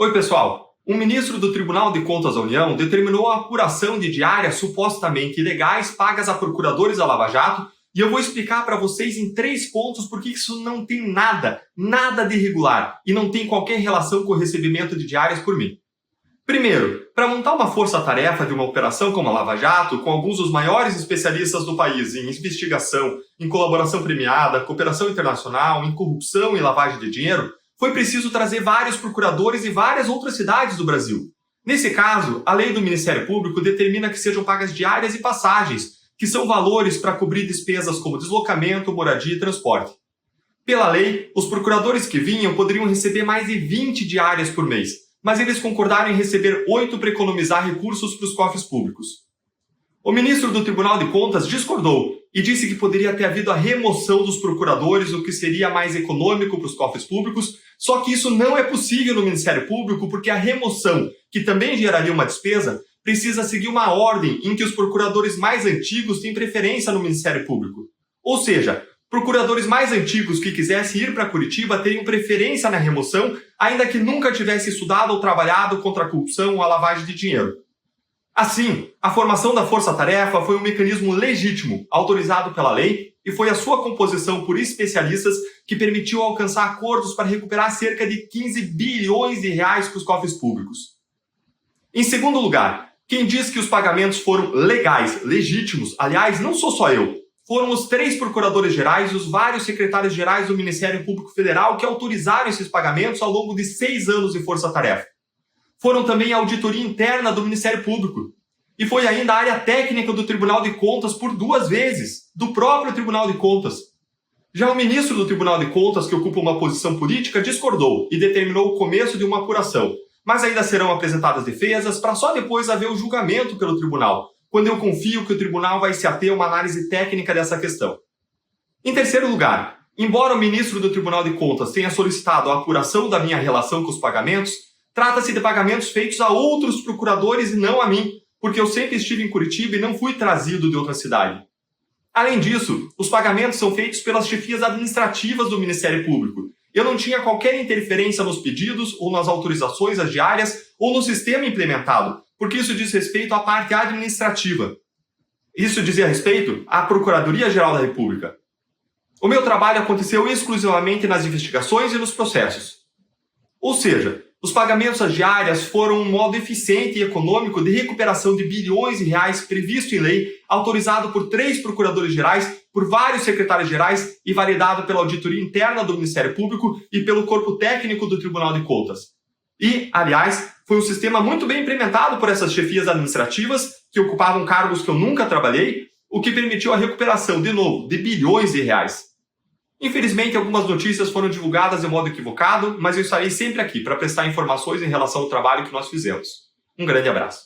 Oi, pessoal. Um ministro do Tribunal de Contas da União determinou a apuração de diárias supostamente ilegais pagas a procuradores da Lava Jato e eu vou explicar para vocês em 3 pontos por que isso não tem nada de irregular e não tem qualquer relação com o recebimento de diárias por mim. Primeiro, para montar uma força-tarefa de uma operação como a Lava Jato, com alguns dos maiores especialistas do país em investigação, em colaboração premiada, cooperação internacional, em corrupção e lavagem de dinheiro, foi preciso trazer vários procuradores e várias outras cidades do Brasil. Nesse caso, a lei do Ministério Público determina que sejam pagas diárias e passagens, que são valores para cobrir despesas como deslocamento, moradia e transporte. Pela lei, os procuradores que vinham poderiam receber mais de 20 diárias por mês, mas eles concordaram em receber 8 para economizar recursos para os cofres públicos. O ministro do Tribunal de Contas discordou e disse que poderia ter havido a remoção dos procuradores, o que seria mais econômico para os cofres públicos, só que isso não é possível no Ministério Público porque a remoção, que também geraria uma despesa, precisa seguir uma ordem em que os procuradores mais antigos têm preferência no Ministério Público. Ou seja, procuradores mais antigos que quisessem ir para Curitiba teriam preferência na remoção, ainda que nunca tivessem estudado ou trabalhado contra a corrupção ou a lavagem de dinheiro. Assim, a formação da Força-Tarefa foi um mecanismo legítimo, autorizado pela lei, e foi a sua composição por especialistas que permitiu alcançar acordos para recuperar cerca de 15 bilhões de reais para os cofres públicos. Em segundo lugar, quem diz que os pagamentos foram legais, legítimos, aliás, não sou só eu, foram os 3 procuradores-gerais e os vários secretários-gerais do Ministério Público Federal que autorizaram esses pagamentos ao longo de 6 anos de força-tarefa. Foram também a auditoria interna do Ministério Público. E foi ainda a área técnica do Tribunal de Contas por 2 vezes, do próprio Tribunal de Contas. Já o ministro do Tribunal de Contas, que ocupa uma posição política, discordou e determinou o começo de uma apuração, mas ainda serão apresentadas defesas para só depois haver o julgamento pelo tribunal, quando eu confio que o tribunal vai se ater a uma análise técnica dessa questão. Em terceiro lugar, embora o ministro do Tribunal de Contas tenha solicitado a apuração da minha relação com os pagamentos, trata-se de pagamentos feitos a outros procuradores e não a mim, porque eu sempre estive em Curitiba e não fui trazido de outra cidade. Além disso, os pagamentos são feitos pelas chefias administrativas do Ministério Público. Eu não tinha qualquer interferência nos pedidos ou nas autorizações às diárias ou no sistema implementado, porque isso diz respeito à parte administrativa. Isso dizia respeito à Procuradoria-Geral da República. O meu trabalho aconteceu exclusivamente nas investigações e nos processos. Ou seja, os pagamentos às diárias foram um modo eficiente e econômico de recuperação de bilhões de reais previsto em lei, autorizado por 3 procuradores-gerais, por vários secretários-gerais e validado pela auditoria interna do Ministério Público e pelo corpo técnico do Tribunal de Contas. E, aliás, foi um sistema muito bem implementado por essas chefias administrativas, que ocupavam cargos que eu nunca trabalhei, o que permitiu a recuperação, de novo, de bilhões de reais. Infelizmente, algumas notícias foram divulgadas de modo equivocado, mas eu estarei sempre aqui para prestar informações em relação ao trabalho que nós fizemos. Um grande abraço.